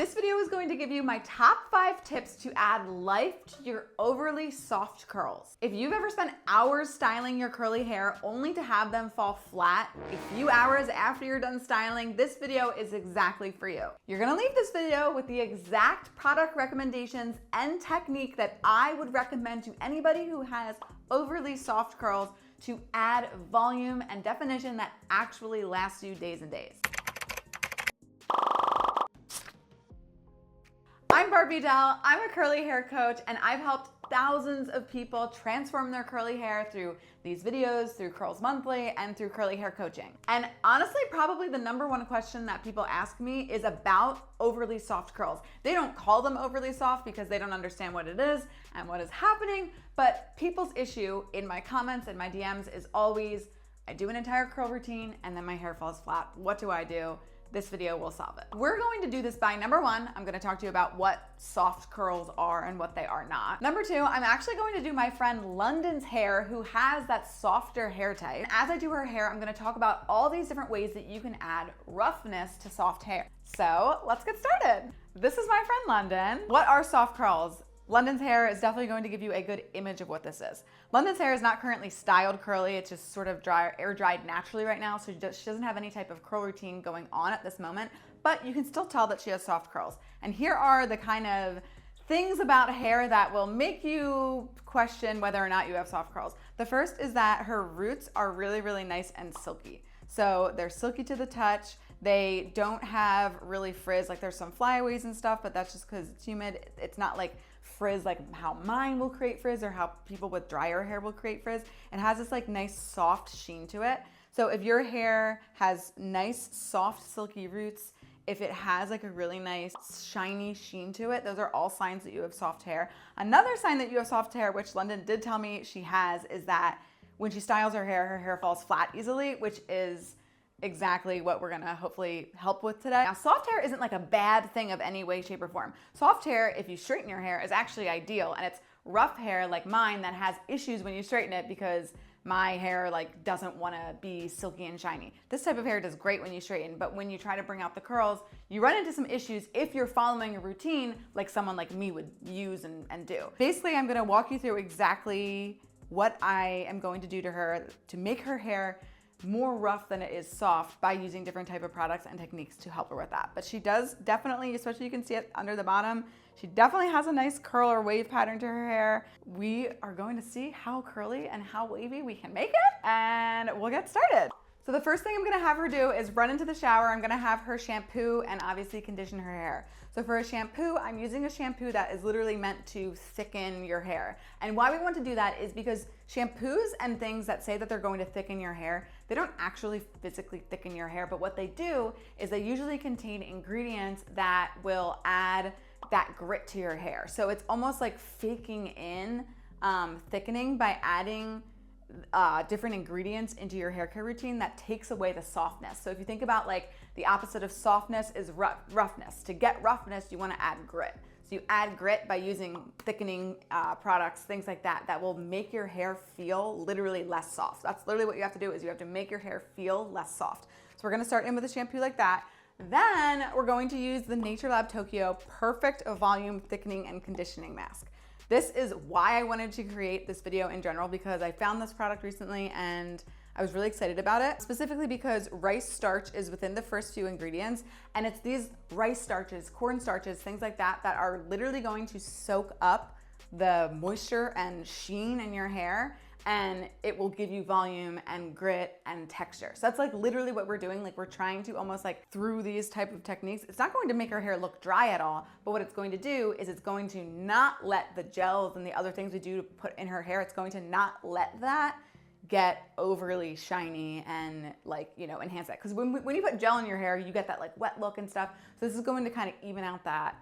This video is going to give you my top 5 tips to add life to your overly soft curls. If you've ever spent hours styling your curly hair only to have them fall flat a few hours after you're done styling, this video is exactly for you. You're gonna leave this video with the exact product recommendations and technique that I would recommend to anybody who has overly soft curls to add volume and definition that actually lasts you days and days. I'm Barbie Dell, I'm a curly hair coach, and I've helped thousands of people transform their curly hair through these videos, through Curls Monthly, and through curly hair coaching. And honestly, probably the #1 question that people ask me is about overly soft curls. They don't call them overly soft because they don't understand what it is and what is happening, but people's issue in my comments and my DMs is always, I do an entire curl routine and then my hair falls flat. What do I do? This video will solve it. We're going to do this by #1, I'm gonna talk to you about what soft curls are and what they are not. #2, I'm actually going to do my friend London's hair, who has that softer hair type. And as I do her hair, I'm gonna talk about all these different ways that you can add roughness to soft hair. So let's get started. This is my friend London. What are soft curls? London's hair is definitely going to give you a good image of what this is. London's hair is not currently styled curly, it's just sort of air dried naturally right now, so she doesn't have any type of curl routine going on at this moment, but you can still tell that she has soft curls. And here are the kind of things about hair that will make you question whether or not you have soft curls. The first is that her roots are really, really nice and silky. So they're silky to the touch. They don't have really frizz, like there's some flyaways and stuff, but that's just because it's humid. It's not like frizz like how mine will create frizz or how people with drier hair will create frizz. It has this like nice soft sheen to it. So if your hair has nice soft silky roots, if it has like a really nice shiny sheen to it, those are all signs that you have soft hair. Another sign that you have soft hair, which London did tell me she has, is that when she styles her hair falls flat easily, which is exactly what we're gonna hopefully help with today. Now, soft hair isn't like a bad thing of any way, shape, or form. Soft hair, if you straighten your hair, is actually ideal, and it's rough hair like mine that has issues when you straighten it because my hair like doesn't wanna be silky and shiny. This type of hair does great when you straighten, but when you try to bring out the curls, you run into some issues if you're following a routine like someone like me would use and do. Basically, I'm gonna walk you through exactly what I am going to do to her to make her hair more rough than it is soft by using different type of products and techniques to help her with that. But she does definitely, especially you can see it under the bottom, she definitely has a nice curl or wave pattern to her hair. We are going to see how curly and how wavy we can make it, and we'll get started. So the first thing I'm gonna have her do is run into the shower. I'm gonna have her shampoo and obviously condition her hair. So for a shampoo, I'm using a shampoo that is literally meant to thicken your hair. And why we want to do that is because shampoos and things that say that they're going to thicken your hair, they don't actually physically thicken your hair, but what they do is they usually contain ingredients that will add that grit to your hair. So it's almost like faking in thickening by adding different ingredients into your hair care routine that takes away the softness. So if you think about like the opposite of softness is roughness. To get roughness, you want to add grit. So you add grit by using thickening products, things like that, that will make your hair feel literally less soft. That's literally what you have to do, is you have to make your hair feel less soft. So we're gonna start in with a shampoo like that. Then we're going to use the NatureLab Tokyo Perfect Volume Thickening and Conditioning Mask. This is why I wanted to create this video in general, because I found this product recently and I was really excited about it, specifically because rice starch is within the first few ingredients, and it's these rice starches, corn starches, things like that, that are literally going to soak up the moisture and sheen in your hair, and it will give you volume and grit and texture. So that's like literally what we're doing. Like we're trying to almost like through these type of techniques, it's not going to make our hair look dry at all, but what it's going to do is it's going to not let the gels and the other things we do to put in her hair, it's going to not let that get overly shiny and like, you know, enhance that. Because when you put gel in your hair, you get that like wet look and stuff. So this is going to kind of even out that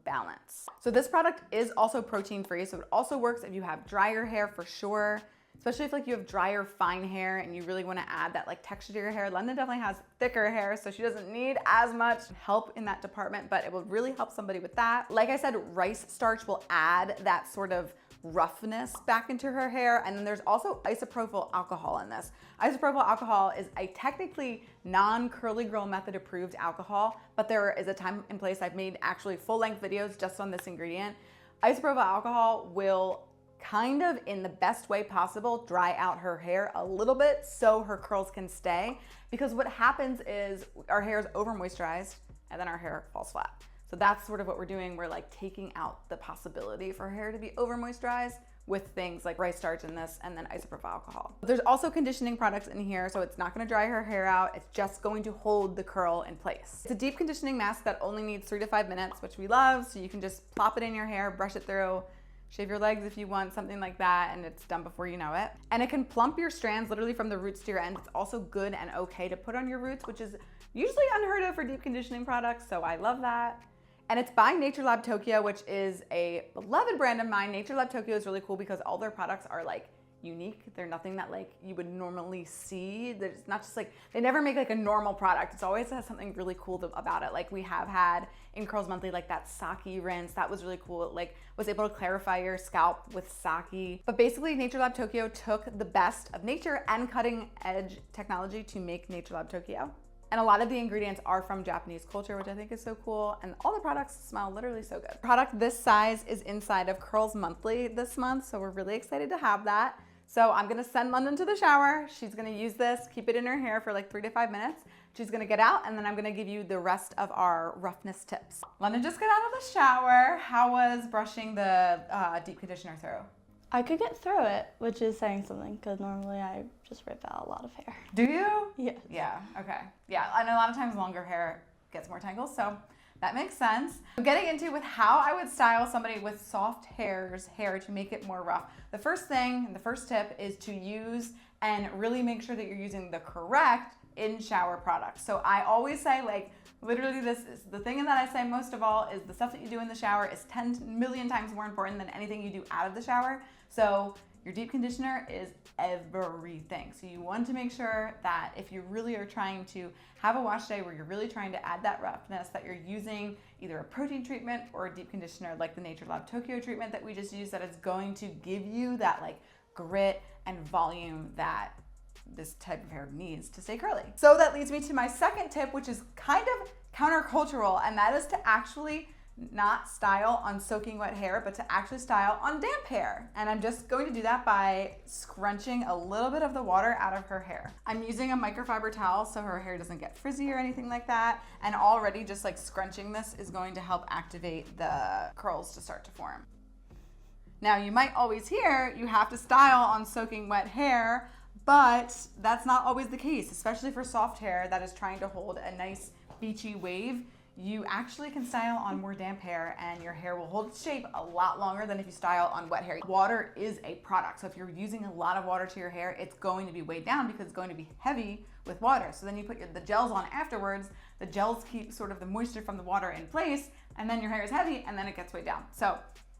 balance. So this product is also protein free, so it also works if you have drier hair for sure, especially if like you have drier fine hair and you really want to add that like texture to your hair. London definitely has thicker hair, so she doesn't need as much help in that department, but it will really help somebody with that. Like I said, rice starch will add that sort of roughness back into her hair. And then there's also isopropyl alcohol in this. Isopropyl alcohol is a technically non-curly girl method approved alcohol, but there is a time and place. I've made actually full-length videos just on this ingredient. Isopropyl alcohol will kind of, in the best way possible, dry out her hair a little bit so her curls can stay. Because what happens is our hair is over moisturized and then our hair falls flat. So that's sort of what we're doing. We're like taking out the possibility for her hair to be over moisturized with things like rice starch in this and then isopropyl alcohol. There's also conditioning products in here, so it's not gonna dry her hair out. It's just going to hold the curl in place. It's a deep conditioning mask that only needs 3 to 5 minutes, which we love. So you can just plop it in your hair, brush it through, shave your legs if you want, something like that, and it's done before you know it. And it can plump your strands literally from the roots to your ends. It's also good and okay to put on your roots, which is usually unheard of for deep conditioning products, so I love that. And it's by NatureLab Tokyo, which is a beloved brand of mine. NatureLab Tokyo is really cool because all their products are like unique. They're nothing that like you would normally see. There's not just like, they never make like a normal product. It's always has something really cool about it. Like we have had in Curls Monthly, like that sake rinse, that was really cool. It like was able to clarify your scalp with sake. But basically NatureLab Tokyo took the best of nature and cutting edge technology to make NatureLab Tokyo. And a lot of the ingredients are from Japanese culture, which I think is so cool. And all the products smell literally so good. Product this size is inside of Curls Monthly this month, so we're really excited to have that. So I'm gonna send London to the shower. She's gonna use this, keep it in her hair for like 3 to 5 minutes. She's gonna get out, and then I'm gonna give you the rest of our roughness tips. London just got out of the shower. How was brushing the deep conditioner through? I could get through it, which is saying something, because normally I just rip out a lot of hair. Do you? Yeah. Yeah, okay. Yeah, and a lot of times longer hair gets more tangles, so that makes sense. Getting into with how I would style somebody with soft hair to make it more rough. The first thing, the first tip is to use and really make sure that you're using the correct in-shower products. So I always say, like, literally this is the thing that I say most of all is the stuff that you do in the shower is 10 million times more important than anything you do out of the shower. So your deep conditioner is everything. So you want to make sure that if you really are trying to have a wash day where you're really trying to add that roughness, that you're using either a protein treatment or a deep conditioner like the NatureLab Tokyo treatment that we just used, that is going to give you that like grit and volume that this type of hair needs to stay curly. So that leads me to my second tip, which is kind of countercultural, and that is to actually not style on soaking wet hair, but to actually style on damp hair. And I'm just going to do that by scrunching a little bit of the water out of her hair. I'm using a microfiber towel so her hair doesn't get frizzy or anything like that. And already just like scrunching this is going to help activate the curls to start to form. Now you might always hear you have to style on soaking wet hair, but that's not always the case, especially for soft hair that is trying to hold a nice beachy wave. You actually can style on more damp hair and your hair will hold its shape a lot longer than if you style on wet hair. Water is a product, so if you're using a lot of water to your hair, it's going to be weighed down because it's going to be heavy with water. So then you put the gels on afterwards, the gels keep sort of the moisture from the water in place, and then your hair is heavy and then it gets weighed down. So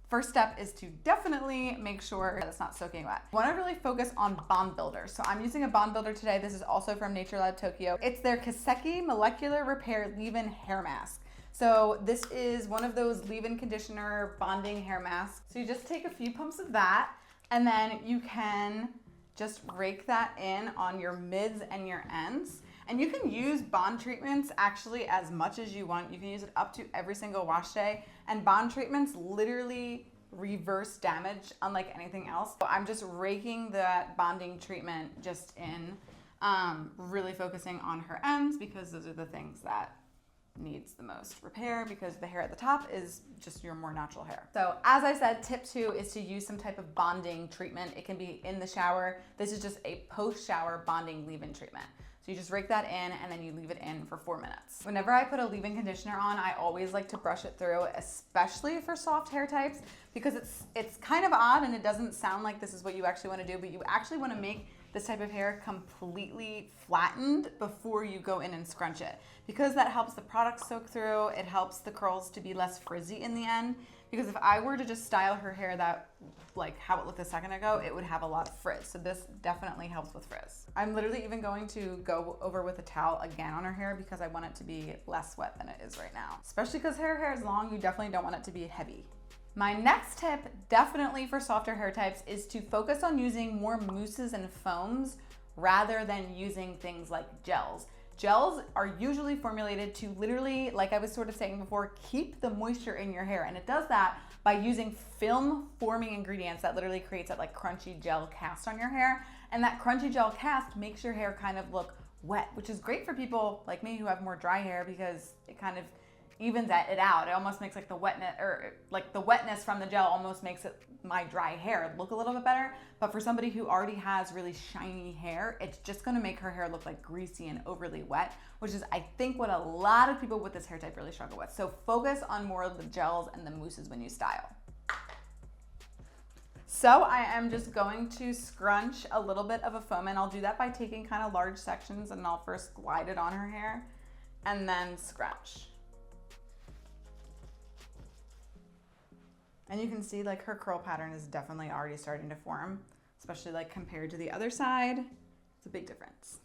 first step is to definitely make sure that it's not soaking wet. You want to really focus on bond builders. So I'm using a bond builder today. This is also from NatureLab Tokyo. It's their Kaseki Molecular Repair Leave-In Hair Mask. So this is one of those leave-in conditioner bonding hair masks. So you just take a few pumps of that, and then you can just rake that in on your mids and your ends. And you can use bond treatments actually as much as you want. You can use it up to every single wash day. And bond treatments literally reverse damage unlike anything else. So I'm just raking that bonding treatment just in, really focusing on her ends because those are the things that needs the most repair because the hair at the top is just your more natural hair. So as I said, tip 2 is to use some type of bonding treatment. It can be in the shower. This is just a post-shower bonding leave-in treatment. So you just rake that in and then you leave it in for 4 minutes. Whenever I put a leave-in conditioner on, I always like to brush it through, especially for soft hair types, because it's kind of odd and it doesn't sound like this is what you actually want to do, but you actually want to make this type of hair completely flattened before you go in and scrunch it. Because that helps the product soak through, it helps the curls to be less frizzy in the end. Because if I were to just style her hair that, like how it looked a second ago, it would have a lot of frizz. So this definitely helps with frizz. I'm literally even going to go over with a towel again on her hair because I want it to be less wet than it is right now. Especially because her hair is long, you definitely don't want it to be heavy. My next tip, definitely for softer hair types, is to focus on using more mousses and foams rather than using things like gels. Gels are usually formulated to literally, like I was sort of saying before, keep the moisture in your hair. And it does that by using film forming ingredients that literally creates that like crunchy gel cast on your hair. And that crunchy gel cast makes your hair kind of look wet, which is great for people like me who have more dry hair because it kind of evens it out. It almost makes like the wetness, or like the wetness from the gel almost makes it, my dry hair, look a little bit better. But for somebody who already has really shiny hair, it's just gonna make her hair look like greasy and overly wet, which is I think what a lot of people with this hair type really struggle with. So focus on more of the gels and the mousses when you style. So I am just going to scrunch a little bit of a foam, and I'll do that by taking kind of large sections, and I'll first glide it on her hair and then scrunch. And you can see like her curl pattern is definitely already starting to form, especially like compared to the other side. It's a big difference.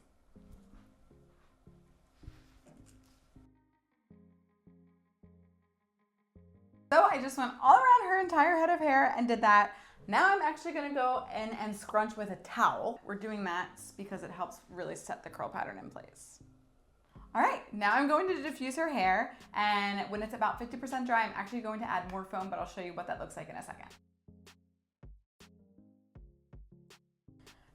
So I just went all around her entire head of hair and did that. Now I'm actually gonna go in and scrunch with a towel. We're doing that because it helps really set the curl pattern in place. All right, now I'm going to diffuse her hair, and when it's about 50% dry, I'm actually going to add more foam, but I'll show you what that looks like in a second.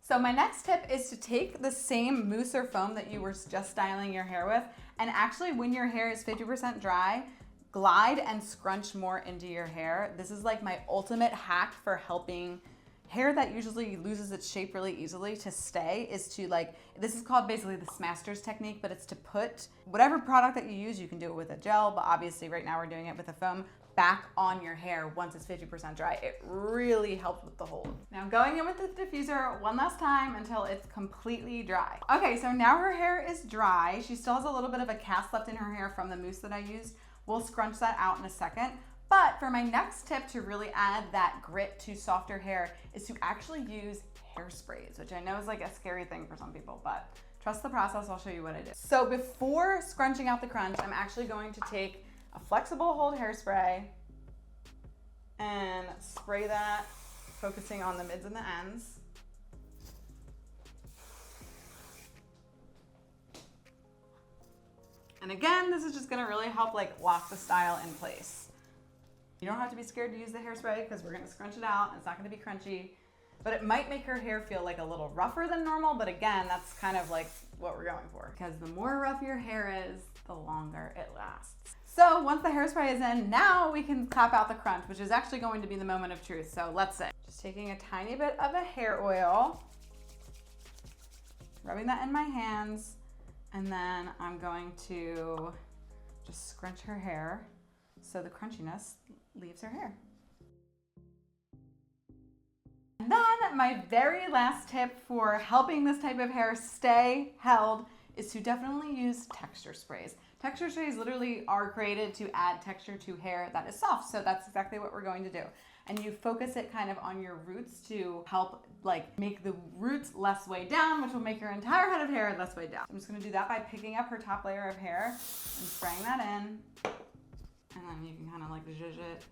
So my next tip is to take the same mousse or foam that you were just styling your hair with, and actually when your hair is 50% dry, glide and scrunch more into your hair. This is like my ultimate hack for helping hair that usually loses its shape really easily to stay, is to like, this is called basically the Smaster's technique, but it's to put whatever product that you use, you can do it with a gel, but obviously right now we're doing it with a foam, back on your hair once it's 50% dry. It really helps with the hold. Now going in with the diffuser one last time until it's completely dry. Okay, so now her hair is dry. She still has a little bit of a cast left in her hair from the mousse that I used. We'll scrunch that out in a second. But for my next tip to really add that grit to softer hair is to actually use hairsprays, which I know is like a scary thing for some people, but trust the process. I'll show you what I did. So before scrunching out the crunch, I'm actually going to take a flexible hold hairspray and spray that, focusing on the mids and the ends. And again, this is just gonna really help like lock the style in place. You don't have to be scared to use the hairspray because we're gonna scrunch it out and it's not gonna be crunchy, but it might make her hair feel like a little rougher than normal, but again, that's kind of like what we're going for, because the more rough your hair is, the longer it lasts. So once the hairspray is in, now we can tap out the crunch, which is actually going to be the moment of truth. So let's say, just taking a tiny bit of a hair oil, rubbing that in my hands, and then I'm going to just scrunch her hair so the crunchiness leaves her hair. And then my very last tip for helping this type of hair stay held is to definitely use texture sprays. Texture sprays literally are created to add texture to hair that is soft, so that's exactly what we're going to do. And you focus it kind of on your roots to help like make the roots less weighed down, which will make your entire head of hair less weighed down. I'm just gonna do that by picking up her top layer of hair and spraying that in. And then you can kind of like zhuzh it.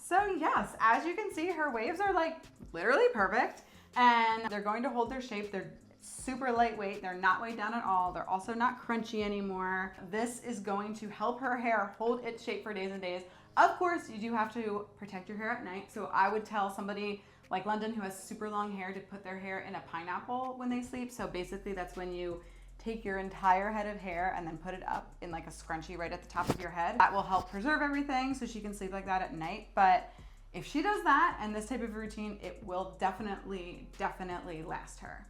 So yes, as you can see, her waves are like literally perfect, and they're going to hold their shape. They're super lightweight. They're not weighed down at all. They're also not crunchy anymore. This is going to help her hair hold its shape for days and days. Of course, you do have to protect your hair at night. So I would tell somebody like London who has super long hair to put their hair in a pineapple when they sleep. So basically that's when you take your entire head of hair and then put it up in like a scrunchie right at the top of your head. That will help preserve everything so she can sleep like that at night. But if she does that and this type of routine, it will definitely last her.